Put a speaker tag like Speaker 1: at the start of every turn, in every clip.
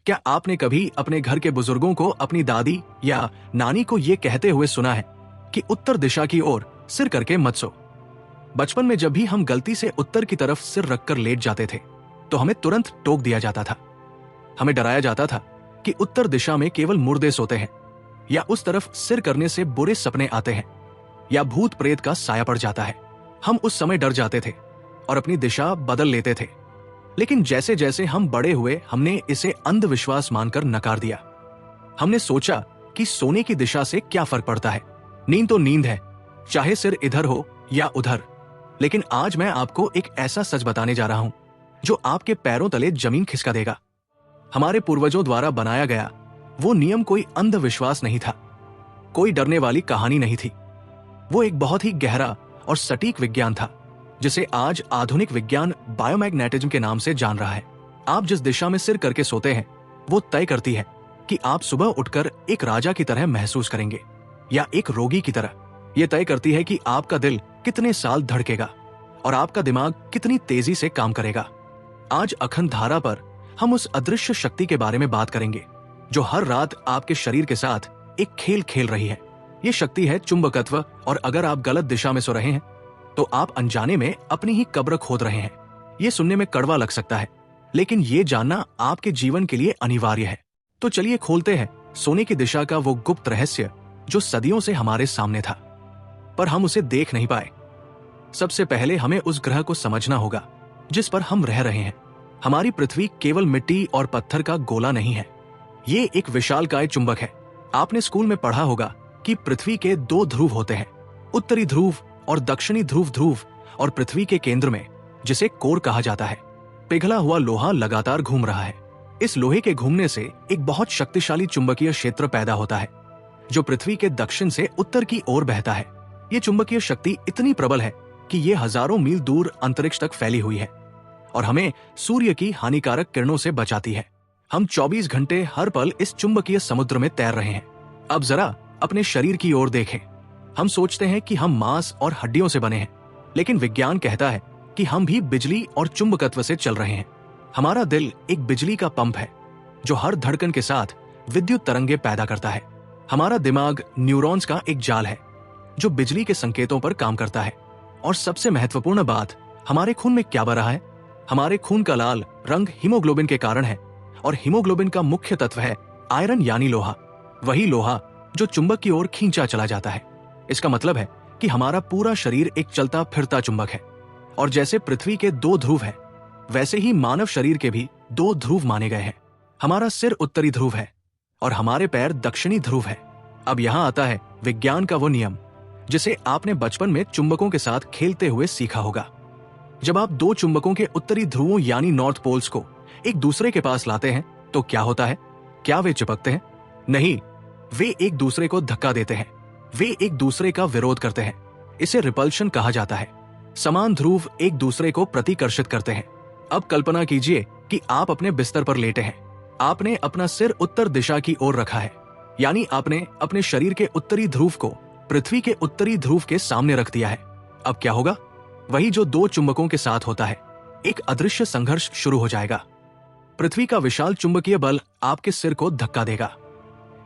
Speaker 1: क्या आपने कभी अपने घर के बुजुर्गों को अपनी दादी या नानी को ये कहते हुए सुना है कि उत्तर दिशा की ओर सिर करके मत सो? बचपन में जब भी हम गलती से उत्तर की तरफ सिर रखकर लेट जाते थे तो हमें तुरंत टोक दिया जाता था। हमें डराया जाता था कि उत्तर दिशा में केवल मुर्दे सोते हैं, या उस तरफ सिर करने से बुरे सपने आते हैं, या भूत प्रेत का साया पड़ जाता है। हम उस समय डर जाते थे और अपनी दिशा बदल लेते थे। लेकिन जैसे जैसे हम बड़े हुए हमने इसे अंधविश्वास मानकर नकार दिया। हमने सोचा कि सोने की दिशा से क्या फर्क पड़ता है, नींद तो नींद है, चाहे सिर इधर हो या उधर। लेकिन आज मैं आपको एक ऐसा सच बताने जा रहा हूं जो आपके पैरों तले जमीन खिसका देगा। हमारे पूर्वजों द्वारा बनाया गया वो नियम कोई अंधविश्वास नहीं था, कोई डरने वाली कहानी नहीं थी। वो एक बहुत ही गहरा और सटीक विज्ञान था जिसे आज आधुनिक विज्ञान बायोमैग्नेटिज्म के नाम से जान रहा है। आप जिस दिशा में सिर करके सोते हैं वो तय करती है कि आप सुबह उठकर एक राजा की तरह महसूस करेंगे या एक रोगी की तरह। यह तय करती है कि आपका दिल कितने साल धड़केगा और आपका दिमाग कितनी तेजी से काम करेगा। आज अखंड धारा पर हम उस अदृश्य शक्ति के बारे में बात करेंगे जो हर रात आपके शरीर के साथ एक खेल खेल रही है। ये शक्ति है चुंबकत्व, और अगर आप गलत दिशा में सो रहे हैं तो आप अनजाने में अपनी ही कब्र खोद रहे हैं। ये सुनने में कड़वा लग सकता है, लेकिन ये जानना आपके जीवन के लिए अनिवार्य है। तो चलिए खोलते हैं सोने की दिशा का वो गुप्त रहस्य जो सदियों से हमारे सामने था, पर हम उसे देख नहीं पाए। सबसे पहले हमें उस ग्रह को समझना होगा जिस पर हम रह रहे हैं। हमारी पृथ्वी केवल मिट्टी और पत्थर का गोला नहीं है, ये एक विशालकाय चुंबक है। आपने स्कूल में पढ़ा होगा कि पृथ्वी के 2 ध्रुव होते हैं, उत्तरी ध्रुव और दक्षिणी ध्रुव, और पृथ्वी के केंद्र में, जिसे कोर कहा जाता है, पिघला हुआ लोहा लगातार घूम रहा है। इस लोहे के घूमने से एक बहुत शक्तिशाली चुंबकीय क्षेत्र पैदा होता है जो पृथ्वी के दक्षिण से उत्तर की ओर बहता है। ये चुंबकीय शक्ति इतनी प्रबल है कि ये हजारों मील दूर अंतरिक्ष तक फैली हुई है और हमें सूर्य की हानिकारक किरणों से बचाती है। हम 24 घंटे हर पल इस चुंबकीय समुद्र में तैर रहे हैं। अब जरा अपने शरीर की ओर देखें। हम सोचते हैं कि हम मांस और हड्डियों से बने हैं, लेकिन विज्ञान कहता है कि हम भी बिजली और चुंबकत्व से चल रहे हैं। हमारा दिल एक बिजली का पंप है जो हर धड़कन के साथ विद्युत तरंगे पैदा करता है। हमारा दिमाग न्यूरॉन्स का एक जाल है जो बिजली के संकेतों पर काम करता है। और सबसे महत्वपूर्ण बात, हमारे खून में क्या बह रहा है? हमारे खून का लाल रंग हीमोग्लोबिन के कारण है, और हीमोग्लोबिन का मुख्य तत्व है आयरन यानी लोहा, वही लोहा जो चुंबक की ओर खींचा चला जाता है। इसका मतलब है कि हमारा पूरा शरीर एक चलता फिरता चुंबक है, और जैसे पृथ्वी के 2 ध्रुव हैं, वैसे ही मानव शरीर के भी 2 ध्रुव माने गए हैं। हमारा सिर उत्तरी ध्रुव है और हमारे पैर दक्षिणी ध्रुव है। अब यहाँ आता है विज्ञान का वो नियम जिसे आपने बचपन में चुंबकों के साथ खेलते हुए सीखा होगा। जब आप 2 चुंबकों के उत्तरी ध्रुवों यानी नॉर्थ पोल्स को एक दूसरे के पास लाते हैं तो क्या होता है? क्या वे चिपकते हैं? नहीं, वे एक दूसरे को धक्का देते हैं, वे एक दूसरे का विरोध करते हैं। इसे रिपल्शन कहा जाता है। समान ध्रुव एक दूसरे को प्रतिकर्षित करते हैं। अब कल्पना कीजिए कि आप अपने बिस्तर पर लेटे हैं, आपने अपना सिर उत्तर दिशा की ओर रखा है, यानी आपने अपने शरीर के उत्तरी ध्रुव को पृथ्वी के उत्तरी ध्रुव के सामने रख दिया है। अब क्या होगा? वही जो 2 चुंबकों के साथ होता है, एक अदृश्य संघर्ष शुरू हो जाएगा। पृथ्वी का विशाल चुंबकीय बल आपके सिर को धक्का देगा।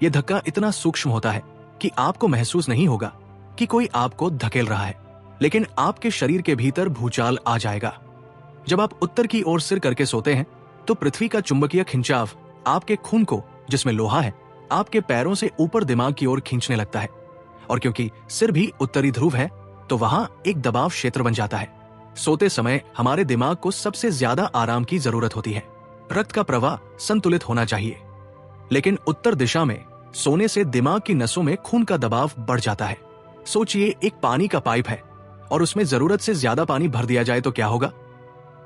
Speaker 1: यह धक्का इतना सूक्ष्म होता है कि आपको महसूस नहीं होगा कि कोई आपको धकेल रहा है, लेकिन आपके शरीर के भीतर भूचाल आ जाएगा। जब आप उत्तर की ओर सिर करके सोते हैं तो पृथ्वी का चुंबकीय खिंचाव आपके खून को, जिसमें लोहा है, आपके पैरों से ऊपर दिमाग की ओर खींचने लगता है। और क्योंकि सिर भी उत्तरी ध्रुव है तो वहां एक दबाव क्षेत्र बन जाता है। सोते समय हमारे दिमाग को सबसे ज्यादा आराम की जरूरत होती है। रक्त का प्रवाह संतुलित होना चाहिए, लेकिन उत्तर दिशा में सोने से दिमाग की नसों में खून का दबाव बढ़ जाता है। सोचिए, एक पानी का पाइप है और उसमें जरूरत से ज्यादा पानी भर दिया जाए तो क्या होगा?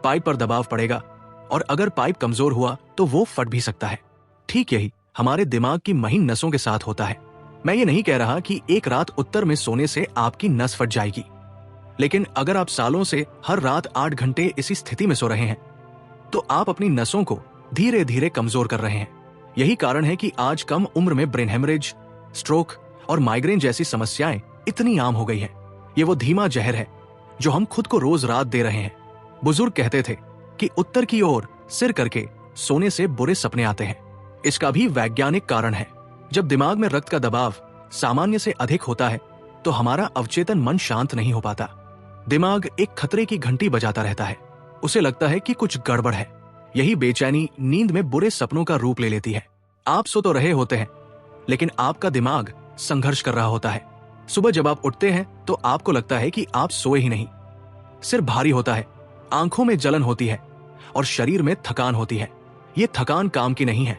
Speaker 1: पाइप पर दबाव पड़ेगा, और अगर पाइप कमजोर हुआ तो वो फट भी सकता है। ठीक यही हमारे दिमाग की महीन नसों के साथ होता है। मैं ये नहीं कह रहा कि एक रात उत्तर में सोने से आपकी नस फट जाएगी, लेकिन अगर आप सालों से हर रात 8 घंटे इसी स्थिति में सो रहे हैं तो आप अपनी नसों को धीरे धीरे कमजोर कर रहे हैं। यही कारण है कि आज कम उम्र में ब्रेन हेमरेज, स्ट्रोक और माइग्रेन जैसी समस्याएं इतनी आम हो गई है। ये वो धीमा जहर है जो हम खुद को रोज रात दे रहे हैं। बुजुर्ग कहते थे कि उत्तर की ओर सिर करके सोने से बुरे सपने आते हैं, इसका भी वैज्ञानिक कारण है। जब दिमाग में रक्त का दबाव सामान्य से अधिक होता है तो हमारा अवचेतन मन शांत नहीं हो पाता। दिमाग एक खतरे की घंटी बजाता रहता है। उसे लगता है कि कुछ गड़बड़ है। यही बेचैनी नींद में बुरे सपनों का रूप ले लेती है। आप सो तो रहे होते हैं, लेकिन आपका दिमाग संघर्ष कर रहा होता है। सुबह जब आप उठते हैं तो आपको लगता है कि आप सोए ही नहीं। सिर भारी होता है, आंखों में जलन होती है और शरीर में थकान होती है। ये थकान काम की नहीं है,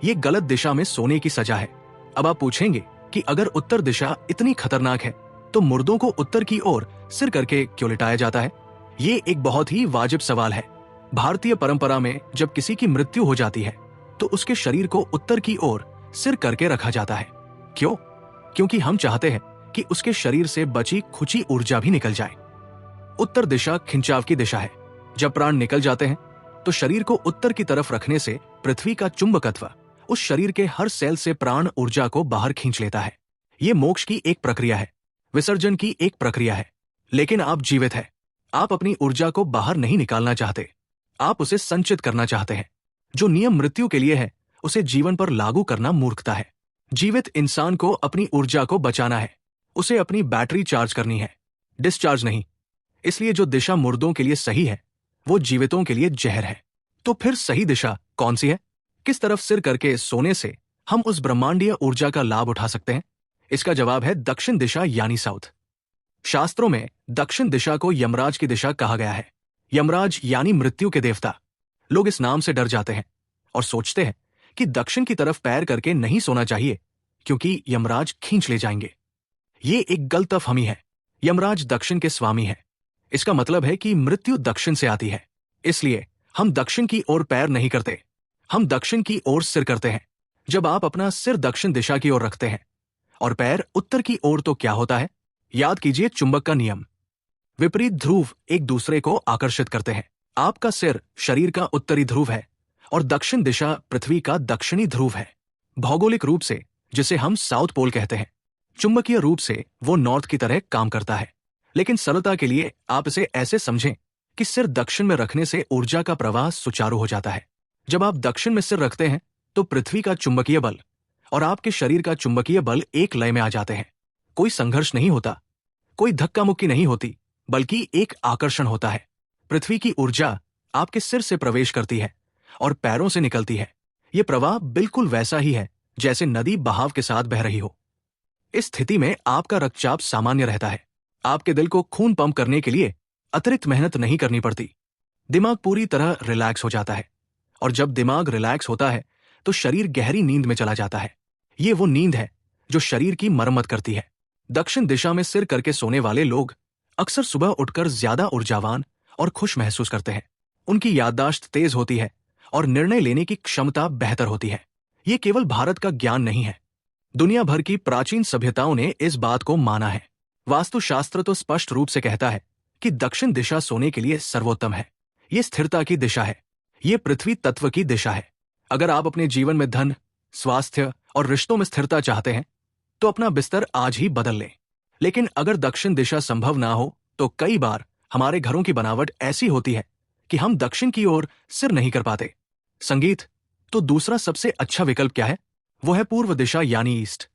Speaker 1: ये गलत दिशा में सोने की सजा है। अब आप पूछेंगे कि अगर उत्तर दिशा इतनी खतरनाक है तो मुर्दों को उत्तर की ओर सिर करके क्यों लिटाया जाता है? ये एक बहुत ही वाजिब सवाल है। भारतीय परंपरा में जब किसी की मृत्यु हो जाती है तो उसके शरीर को उत्तर की ओर सिर करके रखा जाता है। क्यों? क्योंकि हम चाहते हैं कि उसके शरीर से बची खुची ऊर्जा भी निकल जाए। उत्तर दिशा खिंचाव की दिशा है। जब प्राण निकल जाते हैं तो शरीर को उत्तर की तरफ रखने से पृथ्वी का चुंबकत्व उस शरीर के हर सेल से प्राण ऊर्जा को बाहर खींच लेता है। ये मोक्ष की एक प्रक्रिया है, विसर्जन की एक प्रक्रिया है। लेकिन आप जीवित हैं। आप अपनी ऊर्जा को बाहर नहीं निकालना चाहते, आप उसे संचित करना चाहते हैं। जो नियम मृत्यु के लिए है उसे जीवन पर लागू करना मूर्खता है। जीवित इंसान को अपनी ऊर्जा को बचाना है, उसे अपनी बैटरी चार्ज करनी है, डिस्चार्ज नहीं। इसलिए जो दिशा मुर्दों के लिए सही है वो जीवितों के लिए जहर है। तो फिर सही दिशा कौन सी है? किस तरफ सिर करके सोने से हम उस ब्रह्मांडीय ऊर्जा का लाभ उठा सकते हैं? इसका जवाब है दक्षिण दिशा यानी साउथ। शास्त्रों में दक्षिण दिशा को यमराज की दिशा कहा गया है। यमराज यानी मृत्यु के देवता। लोग इस नाम से डर जाते हैं और सोचते हैं कि दक्षिण की तरफ पैर करके नहीं सोना चाहिए क्योंकि यमराज खींच ले जाएंगे। ये एक गलतफहमी है। यमराज दक्षिण के स्वामी है। इसका मतलब है कि मृत्यु दक्षिण से आती है, इसलिए हम दक्षिण की ओर पैर नहीं करते, हम दक्षिण की ओर सिर करते हैं। जब आप अपना सिर दक्षिण दिशा की ओर रखते हैं और पैर उत्तर की ओर तो क्या होता है? याद कीजिए चुंबक का नियम। विपरीत ध्रुव एक दूसरे को आकर्षित करते हैं। आपका सिर शरीर का उत्तरी ध्रुव है और दक्षिण दिशा पृथ्वी का दक्षिणी ध्रुव है। भौगोलिक रूप से जिसे हम साउथ पोल कहते हैं, चुंबकीय रूप से वो नॉर्थ की तरह काम करता है। लेकिन सरलता के लिए आप इसे ऐसे समझें कि सिर दक्षिण में रखने से ऊर्जा का प्रवाह सुचारू हो जाता है। जब आप दक्षिण में सिर रखते हैं तो पृथ्वी का चुंबकीय बल और आपके शरीर का चुंबकीय बल एक लय में आ जाते हैं। कोई संघर्ष नहीं होता, कोई धक्का मुक्की नहीं होती, बल्कि एक आकर्षण होता है। पृथ्वी की ऊर्जा आपके सिर से प्रवेश करती है और पैरों से निकलती है। यह प्रवाह बिल्कुल वैसा ही है जैसे नदी बहाव के साथ बह रही हो। इस स्थिति में आपका रक्तचाप सामान्य रहता है। आपके दिल को खून पंप करने के लिए अतिरिक्त मेहनत नहीं करनी पड़ती। दिमाग पूरी तरह रिलैक्स हो जाता है और जब दिमाग रिलैक्स होता है तो शरीर गहरी नींद में चला जाता है। ये वो नींद है जो शरीर की मरम्मत करती है। दक्षिण दिशा में सिर करके सोने वाले लोग अक्सर सुबह उठकर ज्यादा ऊर्जावान और खुश महसूस करते हैं। उनकी याददाश्त तेज होती है और निर्णय लेने की क्षमता बेहतर होती है। ये केवल भारत का ज्ञान नहीं है, दुनिया भर की प्राचीन सभ्यताओं ने इस बात को माना है। वास्तुशास्त्र तो स्पष्ट रूप से कहता है कि दक्षिण दिशा सोने के लिए सर्वोत्तम है। ये स्थिरता की दिशा है, ये पृथ्वी तत्व की दिशा है। अगर आप अपने जीवन में धन, स्वास्थ्य और रिश्तों में स्थिरता चाहते हैं तो अपना बिस्तर आज ही बदल लें। लेकिन अगर दक्षिण दिशा संभव ना हो तो कई बार हमारे घरों की बनावट ऐसी होती है कि हम दक्षिण की ओर सिर नहीं कर पाते। संगीत तो दूसरा सबसे अच्छा विकल्प क्या है? वो है पूर्व दिशा यानी ईस्ट।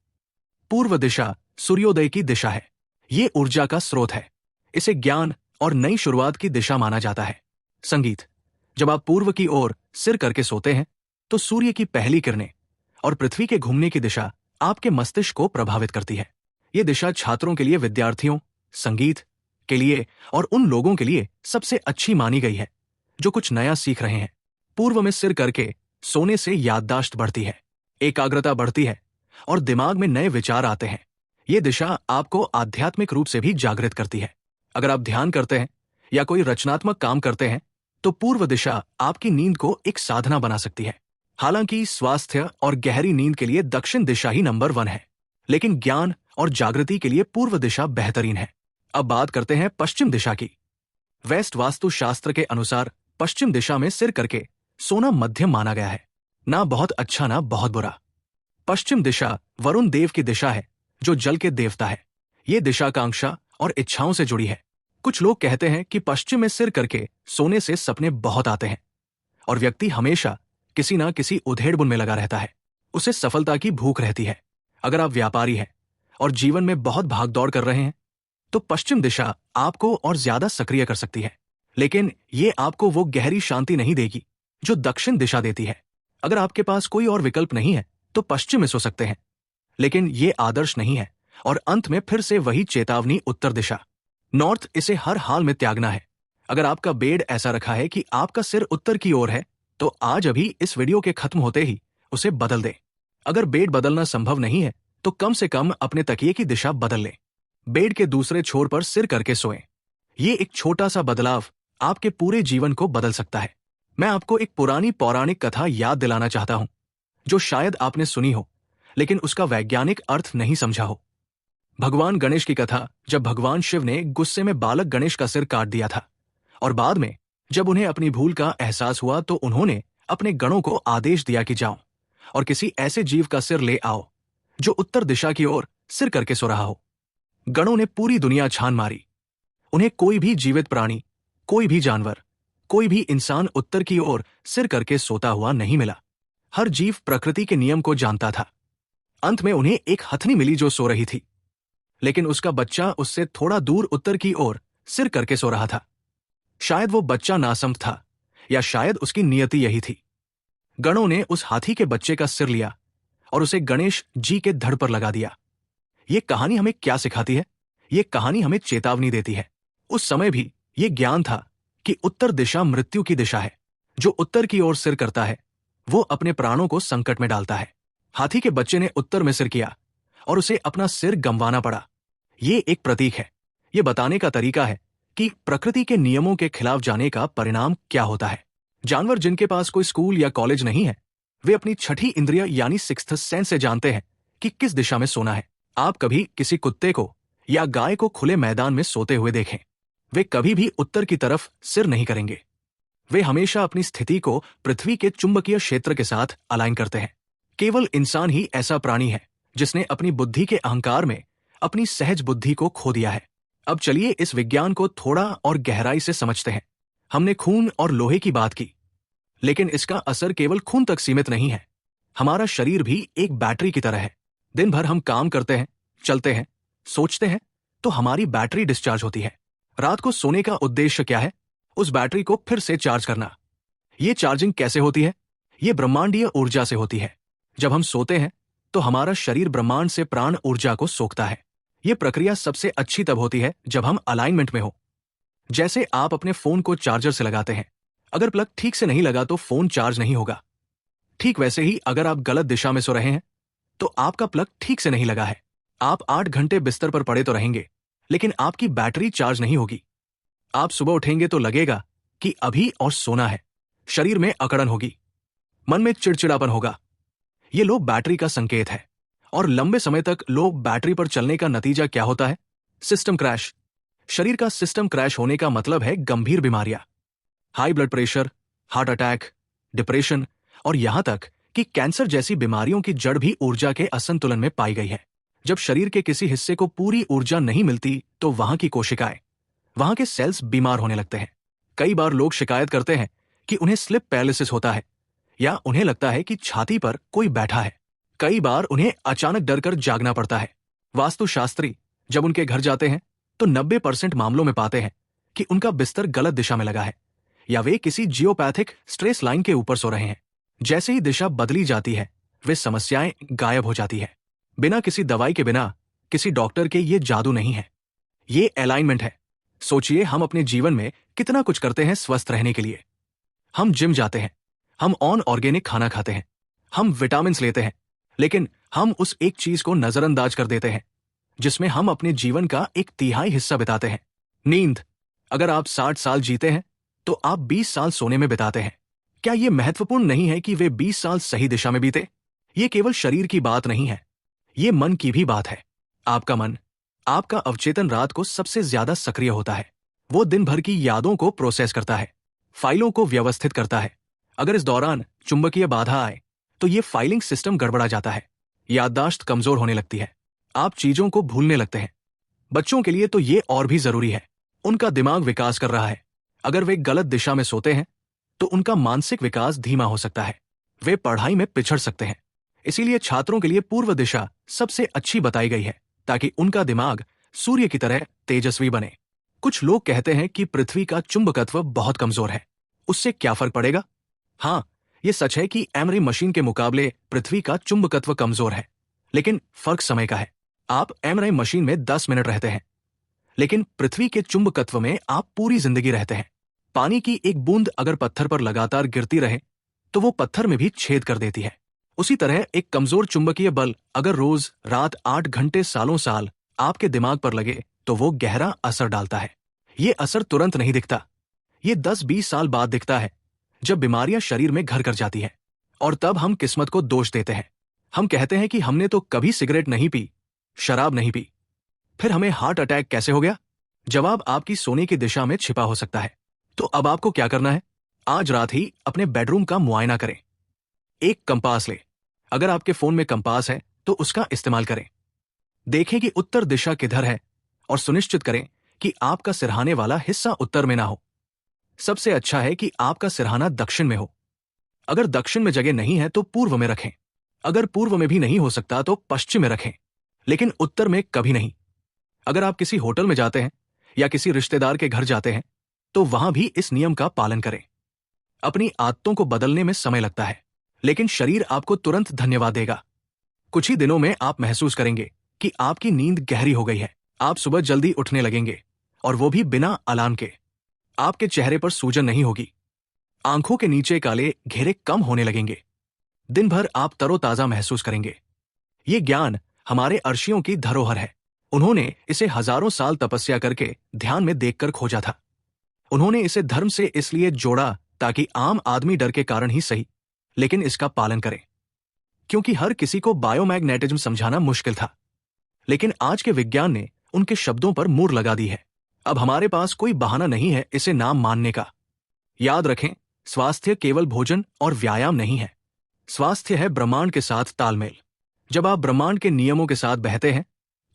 Speaker 1: पूर्व दिशा सूर्योदय की दिशा है। ये ऊर्जा का स्रोत है। इसे ज्ञान और नई शुरुआत की दिशा माना जाता है। संगीत, जब आप पूर्व की ओर सिर करके सोते हैं तो सूर्य की पहली किरणें और पृथ्वी के घूमने की दिशा आपके मस्तिष्क को प्रभावित करती है। ये दिशा छात्रों के लिए, विद्यार्थियों, संगीत के लिए और उन लोगों के लिए सबसे अच्छी मानी गई है जो कुछ नया सीख रहे हैं। पूर्व में सिर करके सोने से याददाश्त बढ़ती है, एकाग्रता बढ़ती है और दिमाग में नए विचार आते हैं। ये दिशा आपको आध्यात्मिक रूप से भी जागृत करती है। अगर आप ध्यान करते हैं या कोई रचनात्मक काम करते हैं तो पूर्व दिशा आपकी नींद को एक साधना बना सकती है। हालांकि स्वास्थ्य और गहरी नींद के लिए दक्षिण दिशा ही नंबर 1 है, लेकिन ज्ञान और जागृति के लिए पूर्व दिशा बेहतरीन है। अब बात करते हैं पश्चिम दिशा की। वेस्ट वास्तुशास्त्र के अनुसार पश्चिम दिशा में सिर करके सोना मध्यम माना गया है, ना बहुत अच्छा ना बहुत बुरा। पश्चिम दिशा वरुण देव की दिशा है जो जल के देवता है। ये दिशा आकांक्षा और इच्छाओं से जुड़ी है। कुछ लोग कहते हैं कि पश्चिम में सिर करके सोने से सपने बहुत आते हैं और व्यक्ति हमेशा किसी ना किसी उधेड़बुन में लगा रहता है। उसे सफलता की भूख रहती है। अगर आप व्यापारी हैं और जीवन में बहुत भागदौड़ कर रहे हैं तो पश्चिम दिशा आपको और ज्यादा सक्रिय कर सकती है, लेकिन ये आपको वो गहरी शांति नहीं देगी जो दक्षिण दिशा देती है। अगर आपके पास कोई और विकल्प नहीं है तो पश्चिम में सो सकते हैं, लेकिन ये आदर्श नहीं है। और अंत में फिर से वही चेतावनी, उत्तर दिशा, नॉर्थ, इसे हर हाल में त्यागना है। अगर आपका बेड ऐसा रखा है कि आपका सिर उत्तर की ओर है तो आज अभी इस वीडियो के खत्म होते ही उसे बदल दें। अगर बेड बदलना संभव नहीं है तो कम से कम अपने तकिए की दिशा बदल लें। बेड के दूसरे छोर पर सिर करके सोएं। ये एक छोटा सा बदलाव आपके पूरे जीवन को बदल सकता है। मैं आपको एक पुरानी पौराणिक कथा याद दिलाना चाहता हूं जो शायद आपने सुनी हो लेकिन उसका वैज्ञानिक अर्थ नहीं समझा हो। भगवान गणेश की कथा, जब भगवान शिव ने गुस्से में बालक गणेश का सिर काट दिया था और बाद में जब उन्हें अपनी भूल का एहसास हुआ तो उन्होंने अपने गणों को आदेश दिया कि जाओ और किसी ऐसे जीव का सिर ले आओ जो उत्तर दिशा की ओर सिर करके सो रहा हो। गणों ने पूरी दुनिया छान मारी। उन्हें कोई भी जीवित प्राणी, कोई भी जानवर, कोई भी इंसान उत्तर की ओर सिर करके सोता हुआ नहीं मिला। हर जीव प्रकृति के नियम को जानता था। अंत में उन्हें एक हथनी मिली जो सो रही थी, लेकिन उसका बच्चा उससे थोड़ा दूर उत्तर की ओर सिर करके सो रहा था। शायद वो बच्चा नासमझ था या शायद उसकी नियति यही थी। गणों ने उस हाथी के बच्चे का सिर लिया और उसे गणेश जी के धड़ पर लगा दिया। ये कहानी हमें क्या सिखाती है? ये कहानी हमें चेतावनी देती है। उस समय भी ये ज्ञान था कि उत्तर दिशा मृत्यु की दिशा है। जो उत्तर की ओर सिर करता है वो अपने प्राणों को संकट में डालता है। हाथी के बच्चे ने उत्तर में सिर किया और उसे अपना सिर गंवाना पड़ा। ये एक प्रतीक है। ये बताने का तरीका है कि प्रकृति के नियमों के खिलाफ जाने का परिणाम क्या होता है। जानवर जिनके पास कोई स्कूल या कॉलेज नहीं है, वे अपनी छठी इंद्रिय यानी सिक्स्थ सेंस से जानते हैं कि किस दिशा में सोना है। आप कभी किसी कुत्ते को या गाय को खुले मैदान में सोते हुए देखें, वे कभी भी उत्तर की तरफ सिर नहीं करेंगे। वे हमेशा अपनी स्थिति को पृथ्वी के चुंबकीय क्षेत्र के साथ अलाइन करते हैं। केवल इंसान ही ऐसा प्राणी है जिसने अपनी बुद्धि के अहंकार में अपनी सहज बुद्धि को खो दिया है। अब चलिए इस विज्ञान को थोड़ा और गहराई से समझते हैं। हमने खून और लोहे की बात की, लेकिन इसका असर केवल खून तक सीमित नहीं है। हमारा शरीर भी एक बैटरी की तरह है। दिन भर हम काम करते हैं, चलते हैं, सोचते हैं तो हमारी बैटरी डिस्चार्ज होती है। रात को सोने का उद्देश्य क्या है? उस बैटरी को फिर से चार्ज करना। ये चार्जिंग कैसे होती है? ये ब्रह्मांडीय ऊर्जा से होती है। जब हम सोते हैं तो हमारा शरीर ब्रह्मांड से प्राण ऊर्जा को सोखता है। ये प्रक्रिया सबसे अच्छी तब होती है जब हम अलाइनमेंट में हो। जैसे आप अपने फोन को चार्जर से लगाते हैं, अगर प्लग ठीक से नहीं लगा तो फोन चार्ज नहीं होगा। ठीक वैसे ही अगर आप गलत दिशा में सो रहे हैं तो आपका प्लग ठीक से नहीं लगा है। आप 8 घंटे बिस्तर पर पड़े तो रहेंगे, लेकिन आपकी बैटरी चार्ज नहीं होगी। आप सुबह उठेंगे तो लगेगा कि अभी और सोना है। शरीर में अकड़न होगी, मन में चिड़चिड़ापन होगा। ये लो बैटरी का संकेत है। और लंबे समय तक लो बैटरी पर चलने का नतीजा क्या होता है? System crash. शरीर का सिस्टम क्रैश होने का मतलब है गंभीर बीमारियां, high blood pressure, heart attack, depression और यहां तक कि कैंसर जैसी बीमारियों की जड़ भी ऊर्जा के असंतुलन में पाई गई है। जब शरीर के किसी हिस्से को पूरी ऊर्जा नहीं मिलती तो वहां की कोशिकाएं, वहां के सेल्स बीमार होने लगते हैं। कई बार लोग शिकायत करते हैं कि उन्हें स्लिप पैरालिसिस होता है या उन्हें लगता है कि छाती पर कोई बैठा है। कई बार उन्हें अचानक डर कर जागना पड़ता है। वास्तुशास्त्री जब उनके घर जाते हैं तो 90% मामलों में पाते हैं कि उनका बिस्तर गलत दिशा में लगा है या वे किसी जियोपैथिक स्ट्रेस लाइन के ऊपर सो रहे हैं। जैसे ही दिशा बदली जाती है वे समस्याएं गायब हो जाती है। बिना किसी दवाई के, बिना किसी डॉक्टर के, ये जादू नहीं है, ये अलाइनमेंट है। सोचिए हम अपने जीवन में कितना कुछ करते हैं स्वस्थ रहने के लिए। हम जिम जाते हैं, हम ऑन ऑर्गेनिक खाना खाते हैं, हम विटामिन लेते हैं, लेकिन हम उस एक चीज को नजरअंदाज कर देते हैं जिसमें हम अपने जीवन का 1/3 हिस्सा बिताते हैं, नींद। अगर आप 60 साल जीते हैं तो आप 20 साल सोने में बिताते हैं। क्या यह महत्वपूर्ण नहीं है कि वे 20 साल सही दिशा में बीते? ये केवल शरीर की बात नहीं है, ये मन की भी बात है। आपका मन, आपका अवचेतन रात को सबसे ज्यादा सक्रिय होता है। वो दिन भर की यादों को प्रोसेस करता है, फाइलों को व्यवस्थित करता है। अगर इस दौरान चुंबकीय बाधा आए तो ये फाइलिंग सिस्टम गड़बड़ा जाता है, याददाश्त कमजोर होने लगती है, आप चीजों को भूलने लगते हैं। बच्चों के लिए तो ये और भी जरूरी है। उनका दिमाग विकास कर रहा है। अगर वे गलत दिशा में सोते हैं तो उनका मानसिक विकास धीमा हो सकता है। वे पढ़ाई में पिछड़ सकते हैं। इसीलिए छात्रों के लिए पूर्व दिशा सबसे अच्छी बताई गई है, ताकि उनका दिमाग सूर्य की तरह तेजस्वी बने। कुछ लोग कहते हैं कि पृथ्वी का चुंबकत्व बहुत कमजोर है, उससे क्या फर्क पड़ेगा? हाँ, ये सच है कि एमआरआई मशीन के मुकाबले पृथ्वी का चुंबकत्व कमजोर है, लेकिन फर्क समय का है। आप एमआरआई मशीन में 10 मिनट रहते हैं, लेकिन पृथ्वी के चुंबकत्व में आप पूरी जिंदगी रहते हैं। पानी की एक बूंद अगर पत्थर पर लगातार गिरती रहे तो वो पत्थर में भी छेद कर देती है। उसी तरह एक कमजोर चुंबकीय बल अगर रोज रात 8 घंटे सालों साल आपके दिमाग पर लगे तो वो गहरा असर डालता है। ये असर तुरंत नहीं दिखता, ये 10-20 साल बाद दिखता है, जब बीमारियां शरीर में घर कर जाती हैं। और तब हम किस्मत को दोष देते हैं। हम कहते हैं कि हमने तो कभी सिगरेट नहीं पी, शराब नहीं पी, फिर हमें हार्ट अटैक कैसे हो गया? जवाब आपकी सोने की दिशा में छिपा हो सकता है। तो अब आपको क्या करना है? आज रात ही अपने बेडरूम का मुआयना करें। एक कंपास ले। अगर आपके फोन में कंपास है तो उसका इस्तेमाल करें। देखें कि उत्तर दिशा किधर है और सुनिश्चित करें कि आपका सिरहाने वाला हिस्सा उत्तर में ना हो। सबसे अच्छा है कि आपका सिरहाना दक्षिण में हो। अगर दक्षिण में जगह नहीं है तो पूर्व में रखें। अगर पूर्व में भी नहीं हो सकता तो पश्चिम में रखें, लेकिन उत्तर में कभी नहीं। अगर आप किसी होटल में जाते हैं या किसी रिश्तेदार के घर जाते हैं तो वहां भी इस नियम का पालन करें। अपनी आदतों को बदलने में समय लगता है, लेकिन शरीर आपको तुरंत धन्यवाद देगा। कुछ ही दिनों में आप महसूस करेंगे कि आपकी नींद गहरी हो गई है। आप सुबह जल्दी उठने लगेंगे, और वो भी बिना अलार्म के। आपके चेहरे पर सूजन नहीं होगी, आंखों के नीचे काले घेरे कम होने लगेंगे। दिन भर आप तरोताजा महसूस करेंगे। ये ज्ञान हमारे अर्षियों की धरोहर है। उन्होंने इसे हजारों साल तपस्या करके ध्यान में देखकर खोजा था। उन्होंने इसे धर्म से इसलिए जोड़ा ताकि आम आदमी डर के कारण ही सही, लेकिन इसका पालन करे, क्योंकि हर किसी को बायोमैग्नेटिज्म समझाना मुश्किल था। लेकिन आज के विज्ञान ने उनके शब्दों पर मुहर लगा दी है। अब हमारे पास कोई बहाना नहीं है इसे नाम मानने का। याद रखें, स्वास्थ्य केवल भोजन और व्यायाम नहीं है। स्वास्थ्य है ब्रह्मांड के साथ तालमेल। जब आप ब्रह्मांड के नियमों के साथ बहते हैं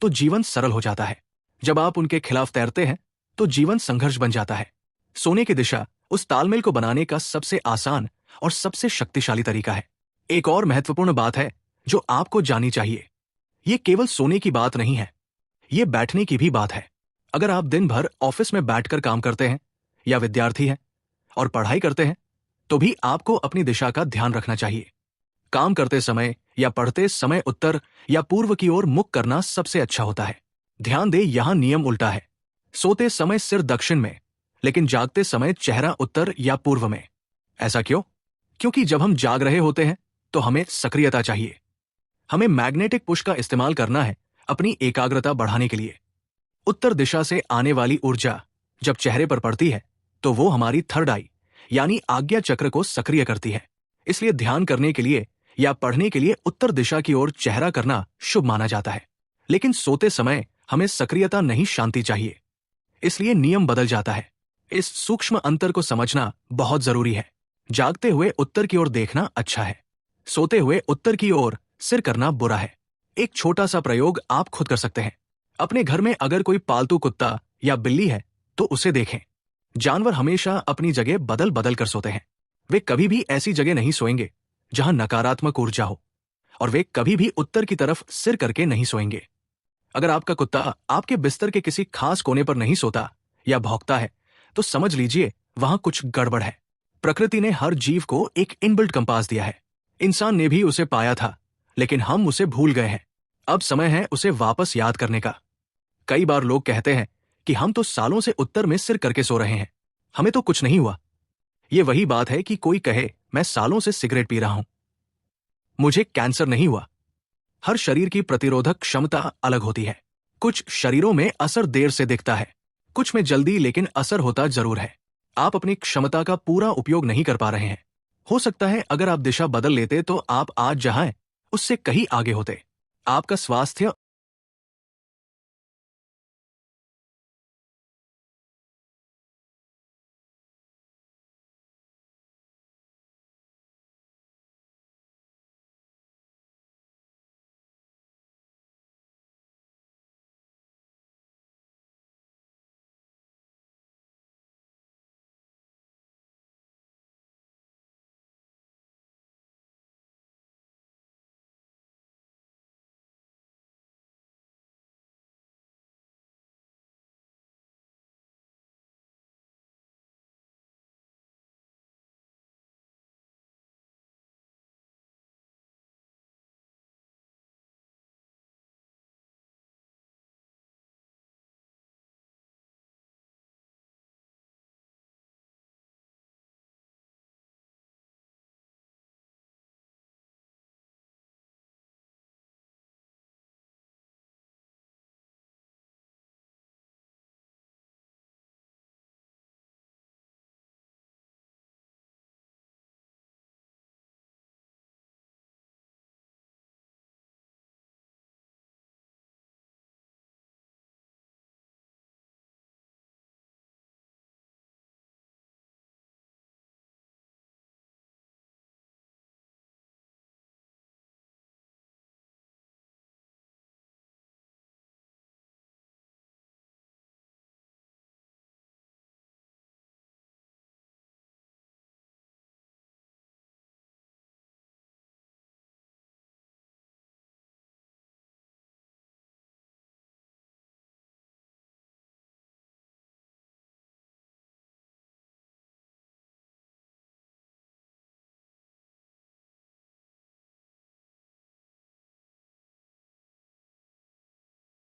Speaker 1: तो जीवन सरल हो जाता है। जब आप उनके खिलाफ तैरते हैं तो जीवन संघर्ष बन जाता है। सोने की दिशा उस तालमेल को बनाने का सबसे आसान और सबसे शक्तिशाली तरीका है। एक और महत्वपूर्ण बात है जो आपको जाननी चाहिए। ये केवल सोने की बात नहीं है, ये बैठने की भी बात है। अगर आप दिन भर ऑफिस में बैठकर काम करते हैं या विद्यार्थी हैं और पढ़ाई करते हैं तो भी आपको अपनी दिशा का ध्यान रखना चाहिए। काम करते समय या पढ़ते समय उत्तर या पूर्व की ओर मुख करना सबसे अच्छा होता है। ध्यान दे, यहां नियम उल्टा है। सोते समय सिर दक्षिण में, लेकिन जागते समय चेहरा उत्तर या पूर्व में। ऐसा क्यों? क्योंकि जब हम जाग रहे होते हैं तो हमें सक्रियता चाहिए। हमें मैग्नेटिक पुश का इस्तेमाल करना है अपनी एकाग्रता बढ़ाने के लिए। उत्तर दिशा से आने वाली ऊर्जा जब चेहरे पर पड़ती है तो वो हमारी थर्ड आई यानी आज्ञा चक्र को सक्रिय करती है। इसलिए ध्यान करने के लिए या पढ़ने के लिए उत्तर दिशा की ओर चेहरा करना शुभ माना जाता है। लेकिन सोते समय हमें सक्रियता नहीं, शांति चाहिए। इसलिए नियम बदल जाता है। इस सूक्ष्म अंतर को समझना बहुत जरूरी है। जागते हुए उत्तर की ओर देखना अच्छा है, सोते हुए उत्तर की ओर सिर करना बुरा है। एक छोटा सा प्रयोग आप खुद कर सकते हैं। अपने घर में अगर कोई पालतू कुत्ता या बिल्ली है तो उसे देखें। जानवर हमेशा अपनी जगह बदल बदल कर सोते हैं। वे कभी भी ऐसी जगह नहीं सोएंगे जहां नकारात्मक ऊर्जा हो, और वे कभी भी उत्तर की तरफ सिर करके नहीं सोएंगे। अगर आपका कुत्ता आपके बिस्तर के किसी खास कोने पर नहीं सोता या भौंकता है तो समझ लीजिए वहां कुछ गड़बड़ है। प्रकृति ने हर जीव को एक इनबिल्ट कंपास दिया है। इंसान ने भी उसे पाया था, लेकिन हम उसे भूल गए हैं। अब समय है उसे वापस याद करने का। कई बार लोग कहते हैं कि हम तो सालों से उत्तर में सिर करके सो रहे हैं, हमें तो कुछ नहीं हुआ। ये वही बात है कि कोई कहे मैं सालों से सिगरेट पी रहा हूं, मुझे कैंसर नहीं हुआ। हर शरीर की प्रतिरोधक क्षमता अलग होती है। कुछ शरीरों में असर देर से दिखता है, कुछ में जल्दी, लेकिन असर होता जरूर है। आप अपनी क्षमता का पूरा उपयोग नहीं कर पा रहे हैं। हो सकता है अगर आप दिशा बदल लेते तो आप आज जहां हैं उससे कहीं आगे होते। आपका स्वास्थ्य